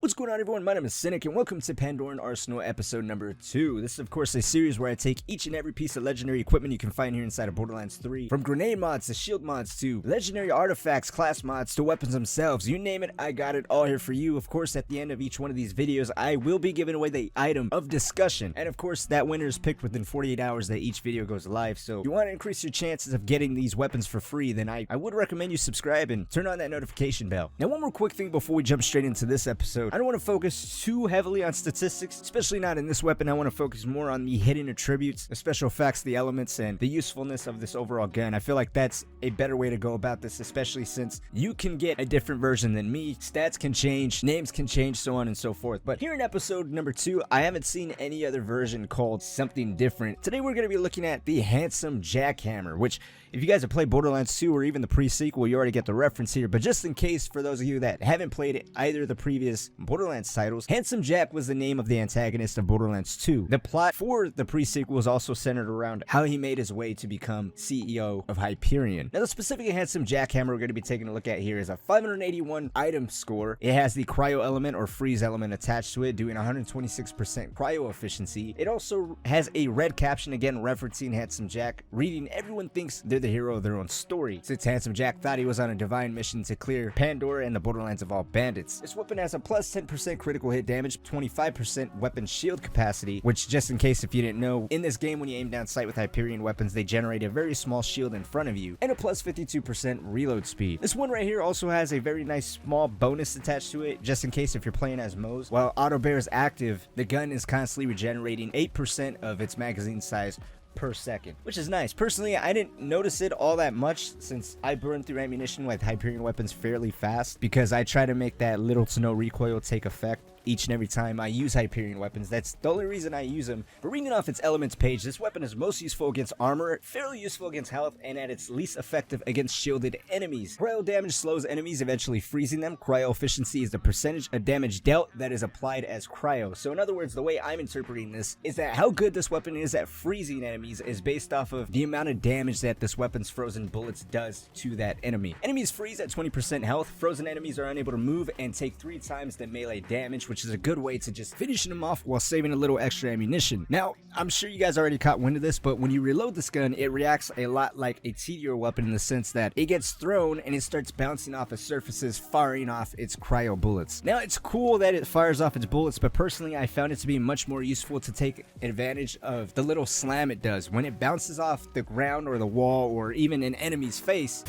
What's going on, everyone? My name is Cynic, and welcome to Pandoran Arsenal episode number 2. This is, of course, a series where I take each and every piece of legendary equipment you can find here inside of Borderlands 3. From grenade mods to shield mods to legendary artifacts, class mods to weapons themselves. You name it, I got it all here for you. Of course, at the end of each one of these videos, I will be giving away the item of discussion. And of course, that winner is picked within 48 hours that each video goes live. So if you want to increase your chances of getting these weapons for free, then I would recommend you subscribe and turn on that notification bell. Now, one more quick thing before we jump straight into this episode. I don't want to focus too heavily on statistics, especially not in this weapon. I want to focus more on the hidden attributes, the special effects, the elements, and the usefulness of this overall gun. I feel like that's a better way to go about this, especially since you can get a different version than me. Stats can change, names can change, so on and so forth. But here in episode number 2, I haven't seen any other version called something different. Today we're going to be looking at the handsome Jackhammer, which if you guys have played Borderlands 2 or even the pre-sequel, you already get the reference here. But just in case, for those of you that haven't played either of the previous Borderlands titles, Handsome Jack was the name of the antagonist of Borderlands 2. The plot for the pre-sequel was also centered around how he made his way to become CEO of Hyperion. Now, the specific Handsome Jackhammer we're going to be taking a look at here is a 581 item score. It has the Cryo element or freeze element attached to it, doing 126% cryo efficiency. It also has a red caption, again referencing Handsome Jack, reading, "Everyone thinks they're the hero of their own story," since Handsome Jack thought he was on a divine mission to clear Pandora and the Borderlands of all bandits. This weapon has a plus 10% critical hit damage, 25% weapon shield capacity, which, just in case if you didn't know, in this game when you aim down sight with Hyperion weapons, they generate a very small shield in front of you, and a plus 52% reload speed. This one right here also has a very nice small bonus attached to it, just in case if you're playing as Moze. While auto bear is active, the gun is constantly regenerating 8% of its magazine size per second, which is nice. Personally, I didn't notice it all that much since I burn through ammunition with Hyperion weapons fairly fast, because I try to make that little to no recoil take effect each and every time I use Hyperion weapons. That's the only reason I use them. But reading off its elements page, this weapon is most useful against armor, fairly useful against health, and at its least effective against shielded enemies. Cryo damage slows enemies, eventually freezing them. Cryo efficiency is the percentage of damage dealt that is applied as cryo. So in other words, the way I'm interpreting this is that how good this weapon is at freezing enemies is based off of the amount of damage that this weapon's frozen bullets does to that enemy. Enemies freeze at 20% health. Frozen enemies are unable to move and take 3 times the melee damage, which is a good way to just finishing them off while saving a little extra ammunition. Now, I'm sure you guys already caught wind of this, but when you reload this gun, it reacts a lot like a TDR weapon in the sense that it gets thrown and it starts bouncing off of surfaces, firing off its cryo bullets. Now, it's cool that it fires off its bullets, but personally, I found it to be much more useful to take advantage of the little slam it does. When it bounces off the ground or the wall or even an enemy's face,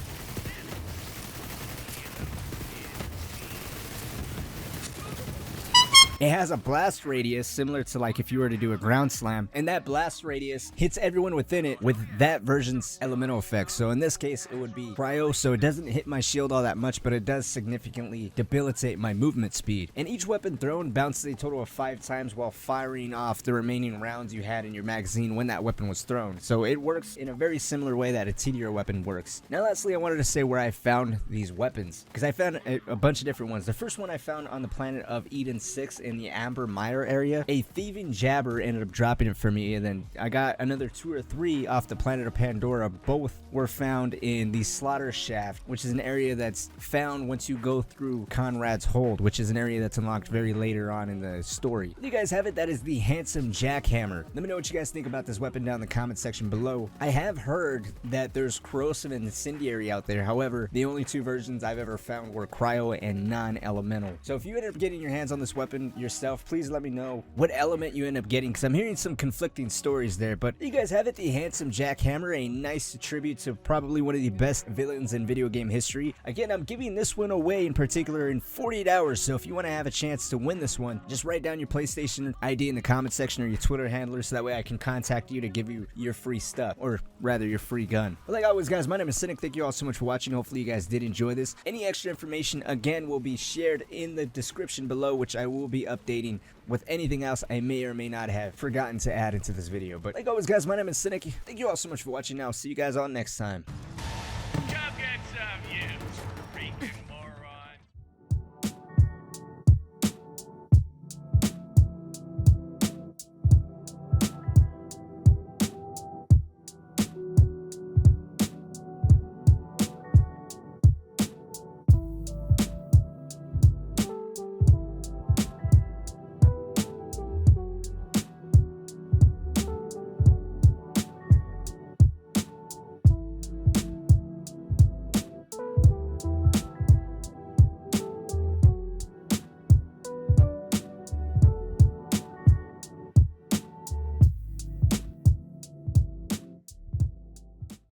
it has a blast radius similar to like if you were to do a ground slam, and that blast radius hits everyone within it with that version's elemental effects. So in this case, it would be cryo, so it doesn't hit my shield all that much, but it does significantly debilitate my movement speed. And each weapon thrown bounces a total of 5 times while firing off the remaining rounds you had in your magazine when that weapon was thrown. So it works in a very similar way that a TDR weapon works. Now lastly, I wanted to say where I found these weapons, because I found a bunch of different ones. The first one I found on the planet of Eden 6 in the Ambermire area. A thieving jabber ended up dropping it for me, and then I got another 2 or 3 off the planet of Pandora. Both were found in the slaughter shaft, which is an area that's found once you go through Conrad's hold, which is an area that's unlocked very later on in the story. There you guys have it. That is the handsome Jackhammer. Let me know what you guys think about this weapon down in the comment section below. I have heard that there's corrosive and incendiary out there. However, the only 2 versions I've ever found were cryo and non-elemental. So if you end up getting your hands on this weapon yourself, please let me know what element you end up getting, because I'm hearing some conflicting stories there. But you guys have it, the handsome Jackhammer, a nice tribute to probably one of the best villains in video game history. Again, I'm giving this one away in particular in 48 hours, so if you want to have a chance to win this one, just write down your PlayStation ID in the comment section or your Twitter handler, so that way I can contact you to give you your free stuff, or rather your free gun. But like always, guys, my name is Cynic. Thank you all so much for watching. Hopefully you guys did enjoy this. Any extra information, again, will be shared in the description below, which I will be updating with anything else I may or may not have forgotten to add into this video. But like always, guys, my name is Cynic. Thank you all so much for watching. I'll see you guys all next time.